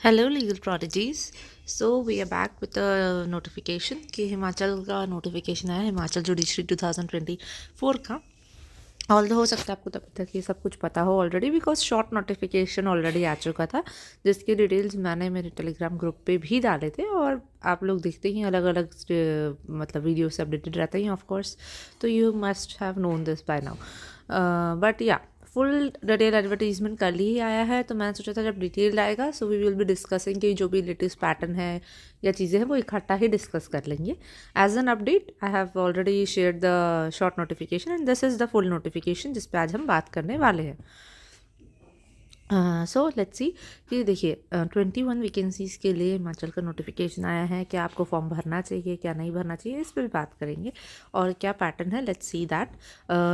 Hello legal prodigies. So we are back with the notification कि हिमाचल का notification आया Himachal judiciary 2024 का. ऑल हो सकता है आपको तब तक ये सब कुछ पता हो already because short notification already आ चुका था जिसकी डिटेल्स मैंने मेरे टेलीग्राम ग्रुप पे भी डाले थे और आप लोग देखते ही अलग अलग मतलब वीडियो से अपडेटेड रहते हैं ऑफ कोर्स. तो you must have known this by now but या फुल डिटेल एडवर्टीजमेंट कल ही आया है तो मैंने सोचा था जब डिटेल आएगा so we will be discussing कि जो भी लेटेस्ट पैटर्न है या चीज़ें हैं वो इकट्ठा ही डिस्कस कर लेंगे. As an update I have already share the short notification and this is the full notification जिस पे आज हम बात करने वाले हैं. सो लेट्स सी कि देखिए 21 वैकेंसीज़ के लिए हिमाचल का नोटिफिकेशन आया है. क्या आपको फॉर्म भरना चाहिए क्या नहीं भरना चाहिए इस पर भी बात करेंगे और क्या पैटर्न है. Let's see that.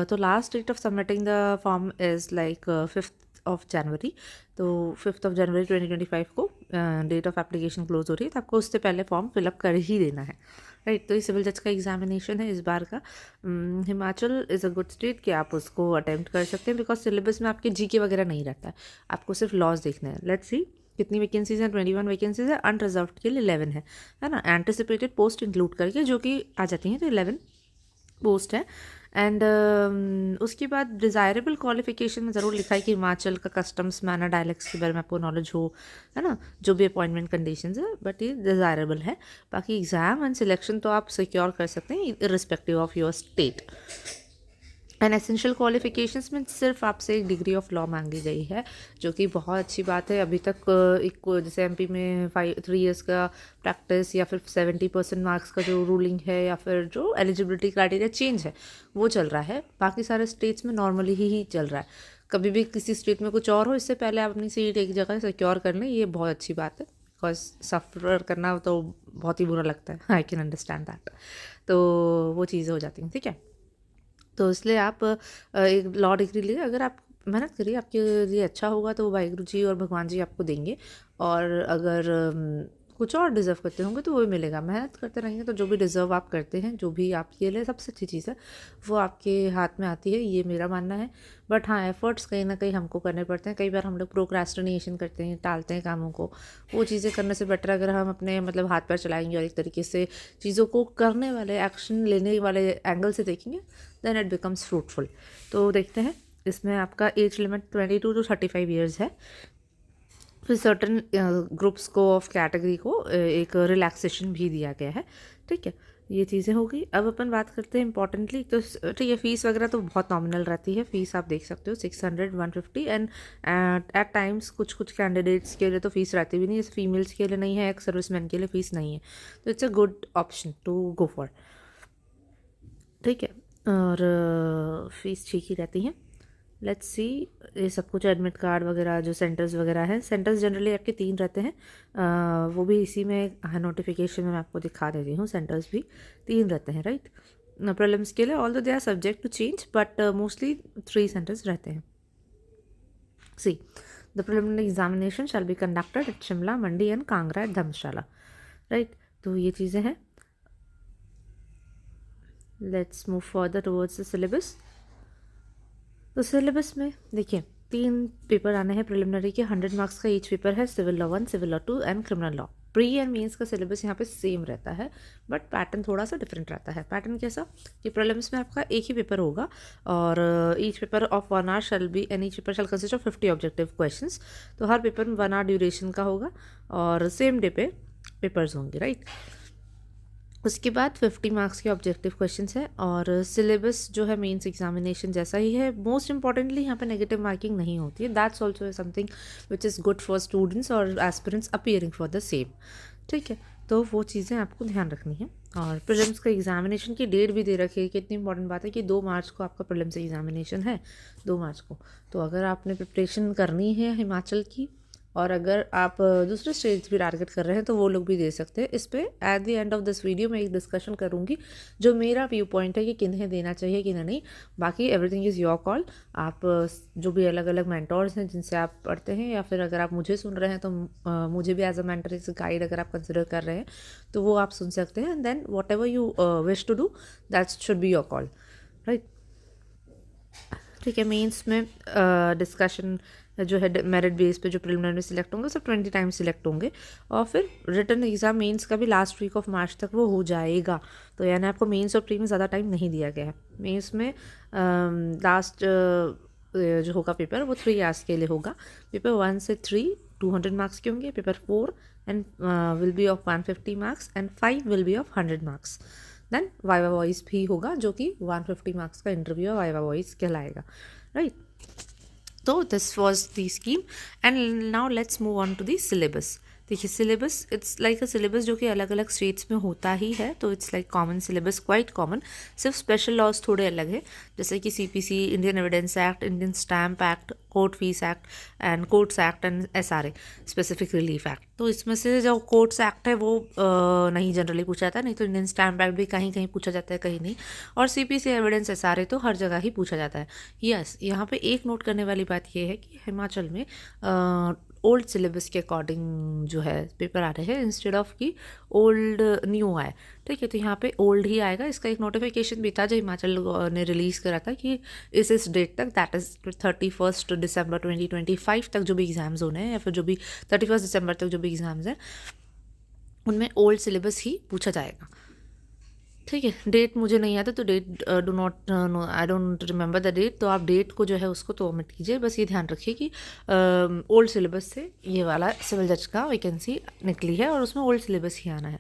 तो last date of submitting the form is like 5th of January. तो 5th ऑफ जनवरी 2025 को डेट ऑफ एप्लीकेशन क्लोज हो रही है तो आपको उससे पहले फॉर्म फिलअप कर ही देना है. राइट. तो ये सिविल जज का एग्जामिनेशन है इस बार का. Himachal is a good state कि आप उसको अटेम्प्ट कर सकते हैं बिकॉज सिलेबस में आपके जीके वगैरह नहीं रहता है. आपको सिर्फ लॉज देखना है. लेट्स सी कितनी वैकेंसीज हैं. 21 वैकेंसीज है. अनरिजर्व के लिए 11 है ना. एंटिसिपेटेड पोस्ट इंक्लूड करके जो कि आ जाती हैं तो 11 पोस्ट है. एंड उसके बाद डिज़ायरेबल क्वालिफिकेशन में ज़रूर लिखा है कि हिमाचल का कस्टम्स मैनर डायलेक्ट्स के बारे में आपको नॉलेज हो. है ना. जो भी अपॉइंटमेंट कंडीशंस है बट ये डिज़ायरेबल है. बाकी एग्ज़ाम एंड सिलेक्शन तो आप सिक्योर कर सकते हैं irrespective of your state. And essential qualifications में सिर्फ आपसे एक डिग्री ऑफ लॉ मांगी गई है जो कि बहुत अच्छी बात है. अभी तक एक जैसे एमपी में 3 years का प्रैक्टिस या फिर 70% मार्क्स का जो रूलिंग है या फिर जो एलिजिबिलिटी क्राइटेरिया चेंज है वो चल रहा है. बाकी सारे स्टेट्स में नॉर्मली ही चल रहा है. कभी भी किसी स्टेट में कुछ और हो इससे पहले आप अपनी सीट एक जगह सिक्योर कर लें ये बहुत अच्छी बात है बिकॉज सफ़र करना तो बहुत ही बुरा लगता है. I can understand that. तो वो चीज़ें हो जाती हैं. ठीक है. तो इसलिए आप एक लॉ डिग्री लिए अगर आप मेहनत करिए आपके लिए अच्छा होगा तो वाहिगुरु जी और भगवान जी आपको देंगे. और अगर कुछ और डिज़र्व करते होंगे तो वो भी मिलेगा. मेहनत करते रहेंगे तो जो भी डिज़र्व आप करते हैं जो भी आपके लिए सबसे अच्छी चीज़ है वो आपके हाथ में आती है. ये मेरा मानना है. बट हाँ एफ़र्ट्स कहीं ना कहीं हमको करने पड़ते हैं. कई बार हम लोग प्रोक्रेस्टिनेशन करते हैं टालते हैं कामों को. वो चीज़ें करने से बेटर अगर हम अपने मतलब हाथ पैर चलाएंगे और एक तरीके से चीज़ों को करने वाले एक्शन लेने वाले एंगल से देखेंगे देन इट बिकम्स फ्रूटफुल. तो देखते हैं इसमें आपका एज लिमिट 22 to 35 ईयर्स है. फिर सर्टन ग्रुप्स को ऑफ कैटेगरी को एक रिलैक्सेशन भी दिया गया है. ठीक है. ये चीज़ें हो गई. अब अपन बात करते हैं इंपॉर्टेंटली तो ठीक है फ़ीस वगैरह तो बहुत नॉमिनल रहती है. फ़ीस आप देख सकते हो 600 150 एंड एट टाइम्स कुछ कुछ कैंडिडेट्स के लिए तो फ़ीस रहती भी नहीं. जैसे फीमेल्स के लिए नहीं है एक सर्विसमैन के लिए फ़ीस नहीं है. तो it's a good option to go for. ठीक है. और फीस ठीक ही रहती है. लेट्स सी ये सब कुछ एडमिट कार्ड वगैरह जो सेंटर्स वगैरह है. सेंटर्स जनरली आपके 3 रहते हैं. वो भी इसी में नोटिफिकेशन में मैं आपको दिखा देती हूँ. सेंटर्स भी 3 रहते हैं. राइट. प्रीलिम्स के लिए although they are subject to change but mostly 3 centres रहते हैं. See the preliminary examination shall be conducted at Shimla Mandi and Kangra at Dharamshala. Right. तो ये चीज़ें हैं. Let's move further towards the syllabus. तो सिलेबस में देखिए 3 पेपर आने हैं प्रिलिमिनरी के. 100 मार्क्स का ईच पेपर है. Civil law 1 civil law 2 and criminal law. Pre and mains का सिलेबस यहाँ पे सेम रहता है बट पैटर्न थोड़ा सा डिफरेंट रहता है. पैटर्न कैसा कि प्रीलिम्स में आपका एक ही पेपर होगा और each paper of 1 hour shall be and each paper shell consist of 50 objective questions. तो हर पेपर में 1 hour ड्यूरेशन का होगा और सेम डे पे पेपर्स होंगे. राइट. उसके बाद 50 मार्क्स के ऑब्जेक्टिव क्वेश्चंस है और सिलेबस जो है मेंस एग्जामिनेशन जैसा ही है. मोस्ट इंपॉर्टेंटली यहाँ पे नेगेटिव मार्किंग नहीं होती है. That's also something which is good for students और aspirants appearing for the same. ठीक है. तो वो चीज़ें आपको ध्यान रखनी है. और प्रीलिम्स का एग्जामिनेशन की डेट भी दे रखी है. कितनी इंपॉर्टेंट बात है कि 2 मार्च को आपका प्रीलिम्स एग्जामिनेशन है. 2 मार्च को. तो अगर आपने प्रिपरेशन करनी है हिमाचल की और अगर आप दूसरे स्टेट्स भी टारगेट कर रहे हैं तो वो लोग भी दे सकते हैं. इस पर at the end of this video मैं एक डिस्कशन करूँगी जो मेरा व्यू पॉइंट है कि किन्हें देना चाहिए कि नहीं. बाकी एवरीथिंग इज़ योर कॉल. आप जो भी अलग अलग मेंटोर्स हैं जिनसे आप पढ़ते हैं या फिर अगर आप मुझे सुन रहे हैं तो मुझे भी as a mentor as a guide अगर आप कंसिडर कर रहे हैं तो वो आप सुन सकते हैं. And then whatever you wish to do that should be your call. Right. ठीक है. मेंस में डिस्कशन जो है मेरिट बेस पे जो प्रिलिमिनरी में सिलेक्ट होंगे सब 20 टाइम्स सिलेक्ट होंगे, और फिर रिटर्न एग्ज़ाम मेंस का भी लास्ट वीक ऑफ मार्च तक वो हो जाएगा। तो यानी आपको मेंस और प्री में ज़्यादा टाइम नहीं दिया गया है। मेंस में लास्ट जो होगा पेपर वो 3 आवर्स के लिए होगा। पेपर 1 से 3 200 मार्क्स के होंगे, paper 4 and will be of 150 marks and 5 will be of 100 marks. Then viva voce भी होगा जो कि 150 मार्क्स का इंटरव्यू वाइवा वॉइस कहलाएगा, राइट। तो this was the scheme and now let's move on to the syllabus. देखिए syllabus it's like a syllabus जो कि अलग अलग स्टेट्स में होता ही है, तो it's like common syllabus, quite common. सिर्फ स्पेशल लॉज थोड़े अलग है, जैसे कि CPC, Indian evidence act, Indian stamp act, court fees act and courts act and SRA, specific relief act. तो इसमें से जो कोर्ट्स एक्ट है वो नहीं जनरली पूछा जाता है, नहीं तो इंडियन स्टैम्प एक्ट भी कहीं कहीं पूछा जाता है, कहीं नहीं। और सीपीसी, एविडेंस, एसआरए तो हर जगह ही पूछा जाता है। यस, यहाँ पे एक नोट करने वाली बात ये है कि हिमाचल में ओल्ड सिलेबस के अकॉर्डिंग जो है पेपर आ रहे हैं, इंस्टेड ऑफ कि ओल्ड न्यू आए, ठीक है। तो यहाँ पे ओल्ड ही आएगा। इसका एक नोटिफिकेशन भी था जो हिमाचल ने रिलीज़ करा था कि इस डेट तक, दैट इज़ 31 दिसंबर 2025 तक जो भी एग्ज़ाम्स होने हैं, या फिर जो भी 31 दिसंबर तक जो भी एग्ज़ाम्स हैं उनमें ओल्ड सिलेबस ही पूछा जाएगा, ठीक है। डेट मुझे नहीं आता, तो that do not know, I don't remember the date, तो आप डेट को जो है उसको तो ओमिट कीजिए। बस ये ध्यान रखिए कि ओल्ड सिलेबस से ये वाला सिविल जज का वैकेंसी निकली है और उसमें ओल्ड सिलेबस ही आना है।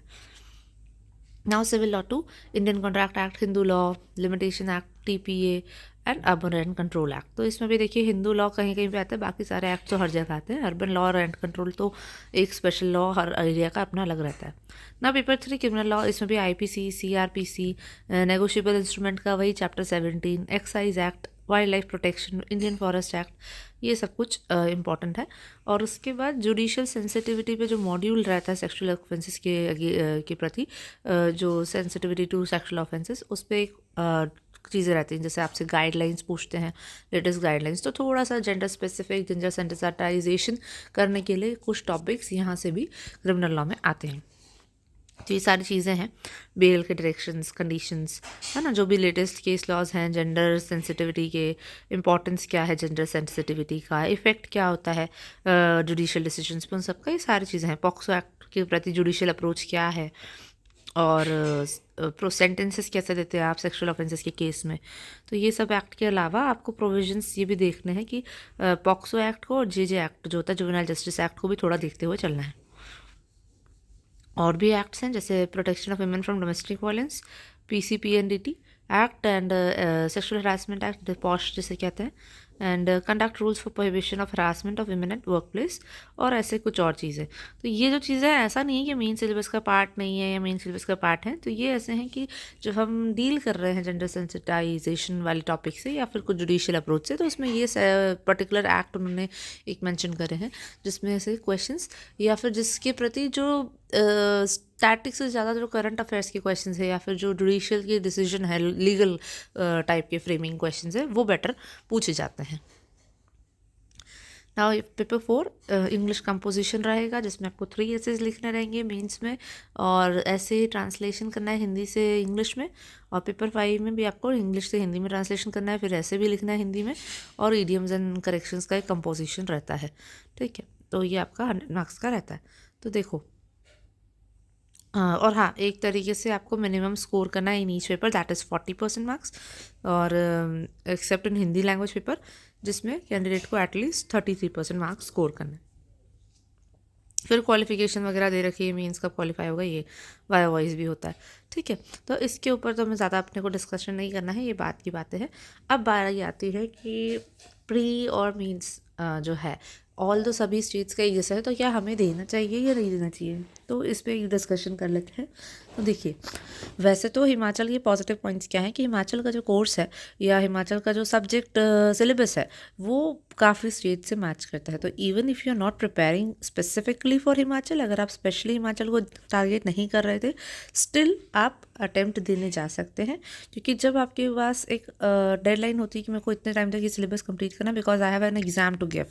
Now civil law 2, Indian contract act, Hindu law, limitation act, TPA and urban rent control act. तो इसमें भी देखिए हिंदू लॉ कहीं कहीं पे आता है, बाकी सारे एक्ट तो हर जगह आते हैं। अर्बन लॉ और रेंट कंट्रोल तो एक स्पेशल लॉ, हर एरिया का अपना अलग रहता है ना। पेपर 3 क्रिमिनल लॉ, इसमें भी आईपीसी, सीआरपीसी, नेगोशिएबल इंस्ट्रूमेंट का वही chapter 17, excise act, wild life protection, Indian forest act, ये सब कुछ इंपॉर्टेंट है। और उसके बाद जुडिशियल सेंसिटिविटी पे जो मॉड्यूल रहता है सेक्सुअल ऑफेंसेस के प्रति, जो सेंसिटिविटी टू सेक्सुअल ऑफेंसेस, उस पर एक चीज़ें रहती हैं, जैसे आपसे गाइडलाइंस पूछते हैं, लेटेस्ट गाइडलाइंस। तो थोड़ा सा जेंडर स्पेसिफिक, जेंडर सेंसिटाइजेशन करने के लिए कुछ टॉपिक्स यहाँ से भी क्रिमिनल लॉ में आते हैं। तो ये सारी चीज़ें हैं, बेल के डायरेक्शंस, कंडीशंस, है ना, जो भी लेटेस्ट केस लॉज हैं, जेंडर सेंसिटिविटी के, इंपॉर्टेंस क्या है जेंडर सेंसिटिविटी का, इफेक्ट क्या होता है जुडिशियल डिसीजंस पे, उन सब का ये सारी चीज़ें हैं। पॉक्सो एक्ट के प्रति जुडिशियल अप्रोच क्या है, और प्रो सेंटेंसेस कैसे देते हैं आप सेक्सुअल ऑफेंसेस के केस में। तो ये सब एक्ट के अलावा आपको प्रोविजंस ये भी देखने हैं कि पॉक्सो एक्ट को और जे एक्ट जो होता है जुवेनाइल जस्टिस एक्ट को भी थोड़ा देखते हुए चलना है। और भी एक्ट्स हैं जैसे protection of women from domestic violence, PCPNDT act and sexual harassment act, posh जिसे कहते हैं, and conduct rules for prohibition of harassment of women at work place, और ऐसे कुछ और चीज़ें। तो ये जो चीज़ें हैं, ऐसा नहीं है कि मेन सिलेबस का पार्ट नहीं है या मेन सिलेबस का पार्ट है, तो ये ऐसे हैं कि जब हम डील कर रहे हैं जेंडर सेंसिटाइजेशन वाले टॉपिक से या फिर कुछ जुडिशियल अप्रोच से, तो उसमें ये पर्टिकुलर एक्ट उन्होंने एक मेंशन करे हैं जिसमें से क्वेश्चंस या फिर जिसके प्रति जो स्टैटिक से ज़्यादा जो करंट अफेयर्स के क्वेश्चंस है या फिर जो जुडिशियल के डिसीजन है, लीगल टाइप के फ्रेमिंग क्वेश्चंस है, वो बेटर पूछे जाते हैं। नाउ पेपर 4 इंग्लिश कंपोजिशन रहेगा, जिसमें आपको 3 एसेज लिखने रहेंगे मेंस में, और ऐसे ट्रांसलेशन करना है हिंदी से इंग्लिश में। और पेपर 5 में भी आपको इंग्लिश से हिंदी में ट्रांसलेशन करना है, फिर ऐसे भी लिखना है हिंदी में, और ईडियम्स एंड करेक्शंस का एक कंपोजिशन रहता है, ठीक है। तो ये आपका 100 मार्क्स का रहता है। तो देखो और हाँ, एक तरीके से आपको मिनिमम स्कोर करना है in each paper, that is 40% marks, और except in Hindi language paper जिसमें कैंडिडेट को एटलीस्ट 33% मार्क्स स्कोर करना है। फिर क्वालिफिकेशन वगैरह दे रखी है, मीन्स कब क्वालिफाई होगा, ये वाया वॉइस भी होता है, ठीक है। तो इसके ऊपर तो हमें ज़्यादा अपने को डिस्कशन नहीं करना है, ये बात की बातें हैं। अब बारी आती है कि प्री और मीन्स जो है ऑल तो सभी स्टेट्स का एक जैसा है, तो क्या हमें देना चाहिए या नहीं देना चाहिए, तो इस पर एक डिस्कशन कर लेते हैं। तो देखिए, वैसे तो हिमाचल के पॉजिटिव पॉइंट्स क्या हैं कि हिमाचल का जो कोर्स है या हिमाचल का जो सब्जेक्ट सिलेबस है वो काफ़ी स्टेट से मैच करता है। तो even if you are not preparing specifically for Himachal, अगर आप स्पेशली हिमाचल को टारगेट नहीं कर रहे थे, स्टिल आप अटेम्प्ट देने जा सकते हैं, क्योंकि जब आपके पास एक डेडलाइन होती है कि मेरे को इतने टाइम तक ये सिलेबस कंप्लीट करना, because I have an exam to give,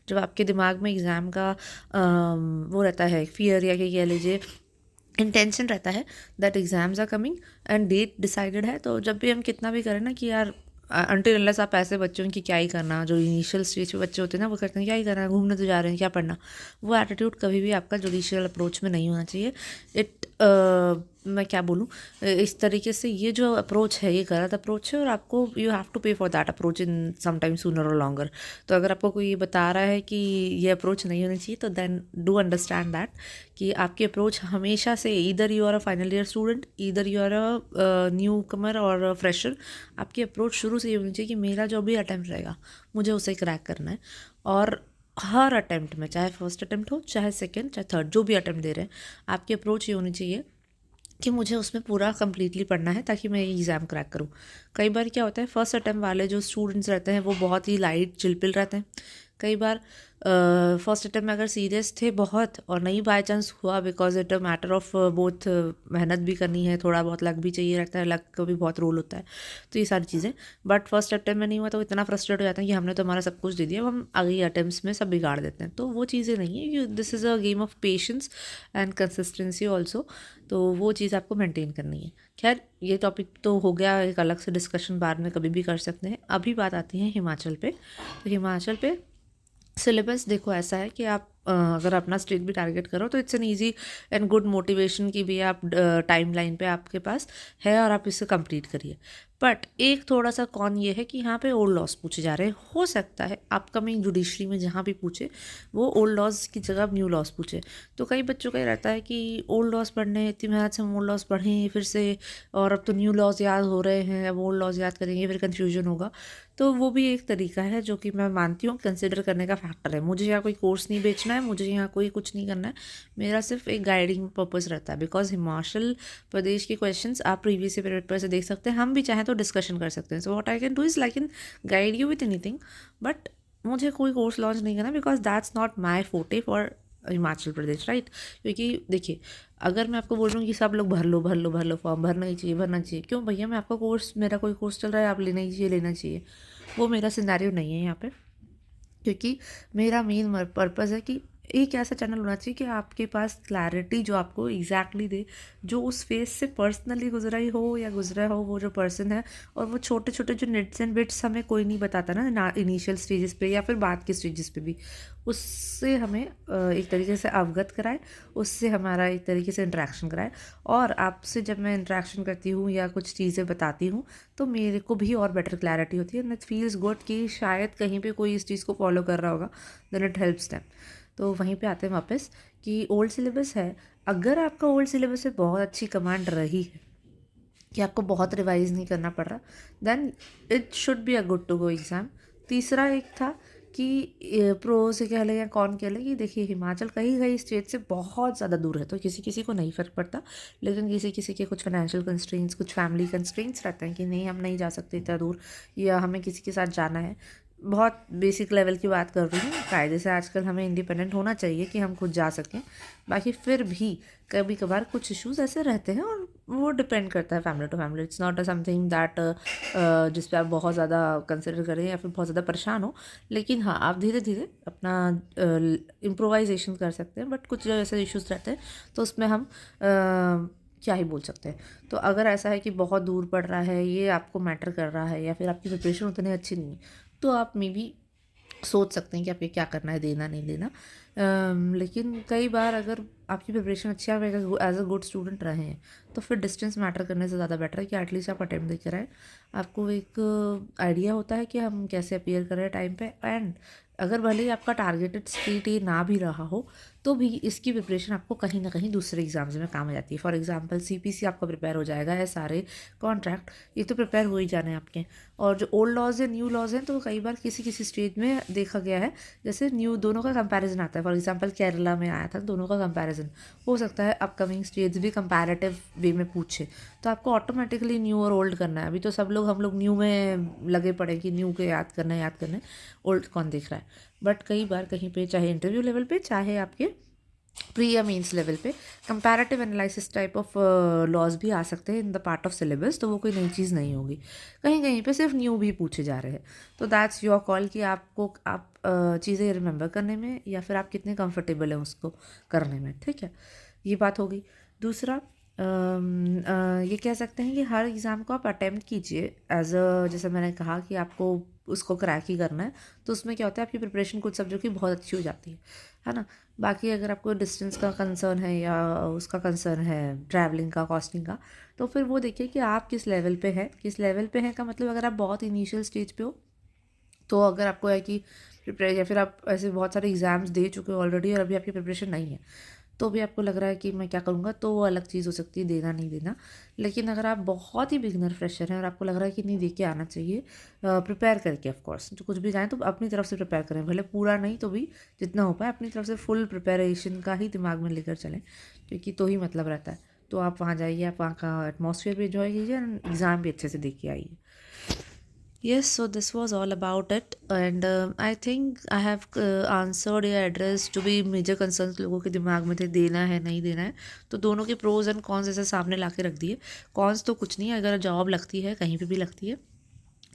जब आपके दिमाग में एग्ज़ाम का वो रहता है फियर या कह लीजिए इंटेंशन रहता है that exams are coming and date decided है, तो जब भी हम कितना भी करें ना कि यार अनटिल अनलेस आप ऐसे बच्चों की क्या ही करना, जो इनिशियल स्टेज पे बच्चे होते हैं ना, वो कहते हैं क्या ही करना है, घूमने तो जा रहे हैं, क्या पढ़ना। वो एटीट्यूड कभी भी आपका जुडिशियल अप्रोच में नहीं होना चाहिए। इट मैं क्या बोलूँ, इस तरीके से ये जो अप्रोच है ये गलत अप्रोच है, और आपको you have to pay for that approach in some time sooner और लॉन्गर। तो अगर आपको कोई ये बता रहा है कि ये अप्रोच नहीं होनी चाहिए, तो देन डू अंडरस्टैंड दैट कि आपकी अप्रोच हमेशा से, either you are a final year student, either you are a newcomer और फ्रेशर, आपकी अप्रोच शुरू से ये होनी चाहिए कि मेरा जो भी अटैम्प्ट रहेगा मुझे उसे क्रैक करना है। और हर अटैम्प्ट में, चाहे फर्स्ट अटैम्प्ट हो, चाहे सेकेंड, चाहे थर्ड, जो भी अटैम्प्ट दे रहे हैं, आपकी अप्रोच ये होनी चाहिए कि मुझे उसमें पूरा कंप्लीटली पढ़ना है ताकि मैं एग्ज़ाम क्रैक करूँ। कई बार क्या होता है, फर्स्ट अटैम्प्ट वाले जो स्टूडेंट्स रहते हैं वो बहुत ही लाइट चिलपिल रहते हैं। कई बार फर्स्ट अटैम्प्ट में अगर सीरियस थे बहुत और नहीं बाय चांस हुआ, because it a matter of both, मेहनत भी करनी है, थोड़ा बहुत लक भी चाहिए रहता है, लक का भी बहुत रोल होता है, तो ये सारी चीज़ें। बट फर्स्ट अटैम्प्ट में नहीं हुआ तो इतना फ्रस्ट्रेट हो जाते हैं कि हमने तो हमारा सब कुछ दे दिया, अब हम आगे अटैम्प्ट्स में सब बिगाड़ देते हैं। तो वो चीज़ें नहीं है, this is a game of patience and consistency also. तो वो चीज़ आपको मेंटेन करनी है। खैर, ये टॉपिक तो हो गया, एक अलग से डिस्कशन बाद में कभी भी कर सकते हैं। अभी बात आती है हिमाचल पे। तो हिमाचल पे सिलेबस देखो ऐसा है कि आप अगर अपना स्टेट भी टारगेट करो तो it's an easy and good motivation की भी आप टाइम लाइन पे आपके पास है और आप इसे कंप्लीट करिए। बट एक थोड़ा सा कौन ये है कि यहाँ पे ओल्ड लॉज पूछे जा रहे हैं। हो सकता है अपकमिंग जुडिशरी में जहाँ भी पूछे वो ओल्ड लॉज की जगह न्यू लॉज पूछे। तो कई बच्चों का ये रहता है कि ओल्ड लॉज पढ़ने, इतनी मेहनत से हम ओल्ड लॉज पढ़ें फिर से, और अब तो न्यू लॉज याद हो रहे हैं, अब ओल्ड लॉज याद करेंगे फिर कन्फ्यूजन होगा। तो वो भी एक तरीका है जो कि मैं मानती हूँ कंसिडर करने का फैक्टर है। मुझे यहाँ कोई कोर्स नहीं बेचना है, मुझे यहाँ कोई कुछ नहीं करना है, मेरा सिर्फ एक गाइडिंग पर्पस रहता है। बिकॉज हिमाचल प्रदेश के क्वेश्चंस आप प्रीवियस ईयर पेपर से देख सकते हैं, हम भी चाहें तो डिस्कशन कर सकते हैं। So what I can do is like in guide you with anything, but मुझे कोई कोर्स लॉन्च नहीं करना, बिकॉज दैट्स नॉट माई फोटे फॉर हिमाचल प्रदेश, राइट। क्योंकि देखिए, अगर मैं आपको बोल रहा हूँ कि सब लोग भर लो भर लो भर लो फॉर्म, भरना ही चाहिए भरना चाहिए, क्यों भैया, मैं आपका कोर्स, मेरा कोई कोर्स चल रहा है, आप लेना ही चाहिए लेना चाहिए, वो मेरा सिनेरियो नहीं है यहाँ पे। क्योंकि मेरा मेन पर्पज़ है कि एक ऐसा चैनल होना चाहिए कि आपके पास क्लैरिटी जो आपको एग्जैक्टली दे, जो उस फेस से पर्सनली गुजरा ही हो या गुजरा हो वो जो पर्सन है। और वो छोटे छोटे जो निट्स एंड बिट्स हमें कोई नहीं बताता ना इनिशियल स्टेजेस पे या फिर बाद के स्टेजेस पे भी, उससे हमें एक तरीके से अवगत कराए, उससे हमारा एक तरीके से इंटरेक्शन कराए। और आपसे जब मैं इंटरेक्शन करती हूँ या कुछ चीज़ें बताती हूँ तो मेरे को भी और बेटर क्लैरिटी होती है, एंड इट फील्स गुड कि शायद कहीं पे कोई इस चीज़ को फॉलो कर रहा होगा, देन इट हेल्प्स देम। तो वहीं पे आते हैं वापस कि ओल्ड सिलेबस है। अगर आपका ओल्ड सिलेबस से बहुत अच्छी कमांड रही है कि आपको बहुत रिवाइज नहीं करना पड़ रहा, then it should be a good to go exam. तीसरा एक था कि प्रो से कह लें या कौन कह लें कि देखिए हिमाचल कहीं कहीं स्टेट से बहुत ज़्यादा दूर है, तो किसी किसी को नहीं फ़र्क पड़ता, लेकिन किसी किसी के कुछ फाइनेंशियल कंस्ट्रेंट्स, कुछ फैमिली कंस्ट्रेंट्स रहते हैं कि नहीं हम नहीं जा सकते इतना दूर, या हमें किसी के साथ जाना है। बहुत बेसिक लेवल की बात कर रही हूँ, कायदे से आजकल हमें इंडिपेंडेंट होना चाहिए कि हम खुद जा सकें। बाकी फिर भी कभी कभार कुछ इश्यूज ऐसे रहते हैं और वो डिपेंड करता है family to family. It's not a something that जिस पे आप बहुत ज़्यादा कंसिडर करें या फिर बहुत ज़्यादा परेशान हो। लेकिन हाँ, आप धीरे धीरे अपना इम्प्रोवाइजेशन कर सकते हैं। बट कुछ जो ऐसे इश्यूज रहते हैं तो उसमें हम क्या ही बोल सकते हैं। तो अगर ऐसा है कि बहुत दूर पड़ रहा है, ये आपको मैटर कर रहा है, या फिर आपकी प्रिपरेशन उतनी अच्छी नहीं है, तो आप मे बी सोच सकते हैं कि आपको क्या करना है, देना नहीं देना। लेकिन कई बार अगर आपकी प्रिपरेशन अच्छी, आप एज अ गुड स्टूडेंट रहे हैं, तो फिर डिस्टेंस मैटर करने से ज़्यादा बेटर है कि एटलीस्ट आप अटेम्प्ट दे कर आए। आपको एक आइडिया होता है कि हम कैसे अपीयर कर रहे हैं टाइम पे। एंड अगर भले ही आपका टारगेटेड स्टेट ये ना भी रहा हो, तो भी इसकी प्रिपरेशन आपको कहीं ना कहीं दूसरे एग्जाम्स में काम आ जाती है। फॉर एग्जांपल सीपीसी आपका प्रिपेयर हो जाएगा, है सारे कॉन्ट्रैक्ट ये तो प्रिपेयर हो ही जाने हैं आपके। और जो ओल्ड लॉज है, न्यू लॉज हैं, तो कई बार किसी किसी स्टेट में देखा गया है जैसे न्यू दोनों का कंपैरिजन आता है। फॉर एग्जांपल केरला में आया था, दोनों का कंपैरिजन हो सकता है अपकमिंग स्टेट्स भी कंपैरेटिव वे में पूछे, तो आपको ऑटोमेटिकली न्यू और ओल्ड करना है। अभी तो सब लोग हम लोग न्यू में लगे पड़े कि न्यू के याद करना है याद करना है, ओल्ड कौन देख रहा है। बट कई बार कहीं पे, चाहे इंटरव्यू लेवल पे चाहे आपके प्री या मीन्स लेवल पे, comparative analysis type of laws भी आ सकते हैं in the part of syllabus, तो वो कोई नई चीज़ नहीं होगी। कहीं कहीं पे सिर्फ न्यू भी पूछे जा रहे हैं। तो दैट्स योर कॉल कि आपको आप चीज़ें रिमेंबर करने में या फिर आप कितने कंफर्टेबल हैं उसको करने में, ठीक है। ये बात हो गई। दूसरा, ये कह सकते हैं कि हर एग्ज़ाम को आप अटेम्प्ट कीजिए एज अ, जैसे मैंने कहा कि आपको उसको क्रैक ही करना है, तो उसमें क्या होता है आपकी प्रिपरेशन कुछ सब्जेक्ट की बहुत अच्छी हो जाती है ना। बाकी अगर आपको डिस्टेंस का कंसर्न है या उसका कंसर्न है ट्रैवलिंग का, कॉस्टिंग का, तो फिर वो देखिए कि आप किस लेवल पे हैं। किस लेवल पे हैं का मतलब अगर आप बहुत इनिशियल स्टेज पे हो, तो अगर आपको है कि प्रिपेयर, या फिर आप ऐसे बहुत सारे एग्ज़ाम्स दे चुके हो ऑलरेडी और अभी आपकी प्रिपरेशन नहीं है, तो भी आपको लग रहा है कि मैं क्या करूँगा, तो वो अलग चीज़ हो सकती है, देना नहीं देना। लेकिन अगर आप बहुत ही बिगिनर फ्रेशर हैं और आपको लग रहा है कि नहीं, दे के आना चाहिए, प्रिपेयर करके, ऑफ कोर्स जो कुछ भी जाए तो अपनी तरफ से प्रिपेयर करें, भले पूरा नहीं तो भी जितना हो पाए अपनी तरफ से फुल प्रिपरेशन का ही दिमाग में लेकर चलें, क्योंकि तो ही मतलब रहता है। तो आप वहाँ जाइए, आप वहाँ का एटमॉस्फेयर भी इन्जॉय कीजिए एंड एग्ज़ाम भी अच्छे से दे के आइए। Yes, so this was all about it, and I think I have answered या address जो भी मेजर कंसर्न्स लोगों के दिमाग में थे, देना है नहीं देना है, तो दोनों के प्रोज एंड कॉन्स ऐसे सामने ला के रख दिए। कॉन्स तो कुछ नहीं है, अगर जॉब लगती है कहीं पे भी लगती है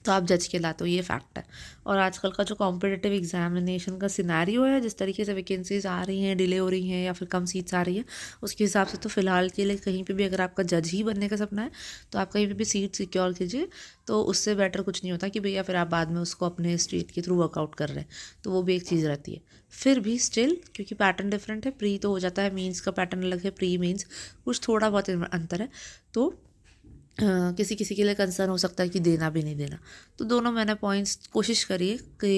तो आप जज के लाते हो, ये फैक्ट है। और आजकल का जो कॉम्पिटिटिव एग्जामिनेशन का सिनेरियो है, जिस तरीके से वैकेंसीज आ रही हैं, डिले हो रही हैं या फिर कम सीट्स आ रही हैं, उसके हिसाब से तो फ़िलहाल के लिए कहीं पे भी अगर आपका जज ही बनने का सपना है तो आप कहीं पे भी सीट सिक्योर कीजिए। तो उससे बेटर कुछ नहीं होता कि भैया फिर आप बाद में उसको अपने स्टेट के थ्रू वर्कआउट कर रहे हैं, तो वो भी एक चीज़ रहती है। फिर भी स्टिल, क्योंकि पैटर्न डिफरेंट है, प्री तो हो जाता है, मीन्स का पैटर्न अलग है, प्री मीन्स कुछ थोड़ा बहुत अंतर है, तो किसी किसी के लिए कंसर्न हो सकता है कि देना भी नहीं देना। तो दोनों मैंने पॉइंट्स कोशिश करिए कि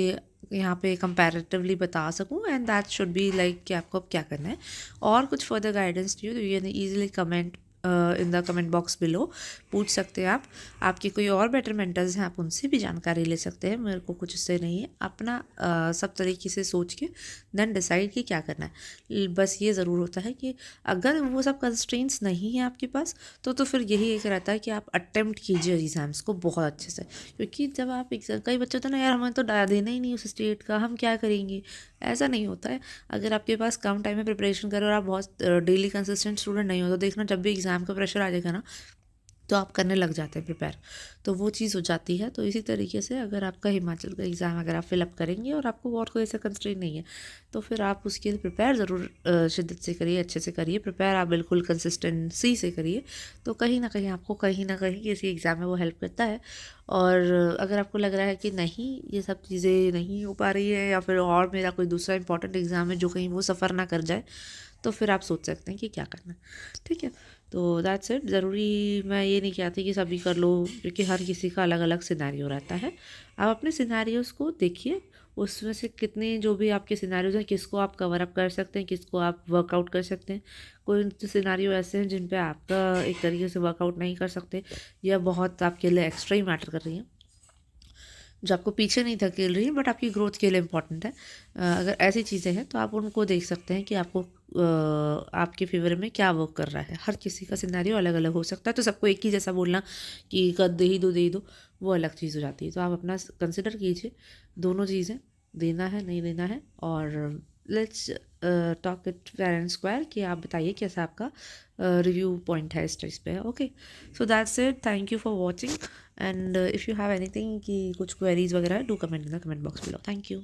यहाँ पे कंपैरेटिवली बता सकूँ, and that should be like कि आपको अब क्या करना है। और कुछ फर्दर गाइडेंस चाहिए तो you can easily comment in the comment box below, पूछ सकते हैं आप। आपके कोई और बेटर मेंटर्स हैं, आप उनसे भी जानकारी ले सकते हैं, मेरे को कुछ इससे नहीं है। अपना सब तरीके से सोच के देन डिसाइड कि क्या करना है। बस ये ज़रूर होता है कि अगर वो सब कंस्ट्रेंट्स नहीं है आपके पास, तो फिर यही एक रहता है कि आप अटेम्प्ट कीजिए एग्ज़ाम्स को बहुत अच्छे से। क्योंकि जब आप एग्ज़ाम, कई बच्चे होते हैं ना, यार हमें तो देना ही नहीं उस स्टेट का, हम क्या करेंगे, ऐसा नहीं होता है। अगर आपके पास कम टाइम में प्रिपरेशन करो और आप बहुत डेली कंसिस्टेंट स्टूडेंट नहीं हो, तो देखना जब भी एग्ज़ाम का प्रेशर आ जाएगा ना, तो आप करने लग जाते हैं प्रिपेयर, तो वो चीज़ हो जाती है। तो इसी तरीके से अगर आपका हिमाचल का एग्ज़ाम अगर आप फिलअप करेंगे और आपको और कोई ऐसा कंस्ट्रेंट नहीं है, तो फिर आप उसके लिए प्रिपेयर ज़रूर शिद्दत से करिए, अच्छे से करिए प्रिपेयर, आप बिल्कुल कंसिस्टेंसी से करिए। तो कहीं ना कहीं आपको कहीं ना कहीं किसी एग्ज़ाम में वो हेल्प करता है। और अगर आपको लग रहा है कि नहीं, ये सब चीज़ें नहीं हो पा रही है, या फिर और मेरा कोई दूसरा इंपॉर्टेंट एग्ज़ाम है जो कहीं वो सफ़र ना कर जाए, तो फिर आप सोच सकते हैं कि क्या करना है। ठीक है, तो दैट्स इट। ज़रूरी मैं ये नहीं कहती कि सभी कर लो, क्योंकि हर किसी का अलग अलग सिनेरियो रहता है। आप अपने सिनेरियोज़ को देखिए, उसमें से कितने जो भी आपके सिनेरियोज़ हैं, किसको आप कवर अप कर सकते हैं, किसको आप वर्कआउट कर सकते हैं। कोई सिनेरियो ऐसे हैं जिन पे आपका एक तरीके से वर्कआउट नहीं कर सकते, या बहुत आपके लिए एक्स्ट्रा ही मैटर कर रही हैं, जो आपको पीछे नहीं धकेल रही है बट आपकी ग्रोथ के लिए इम्पॉर्टेंट है। अगर ऐसी चीज़ें हैं तो आप उनको देख सकते हैं कि आपको आपके फेवर में क्या वर्क कर रहा है। हर किसी का सिनेरियो अलग अलग हो सकता है, तो सबको एक ही जैसा बोलना कि कर दे ही दो, दे ही दो, वो अलग चीज़ हो जाती है। तो आप अपना कंसिडर कीजिए दोनों चीज़ें, देना है नहीं देना है। और let's talk it fair and square, कि आप बताइए कैसा आपका रिव्यू पॉइंट है इस चीज़ पे। Okay, so that's it, thank you for watching, and if you have anything कि कुछ क्वेरीज वगैरह, do comment in the comment box below. Thank you.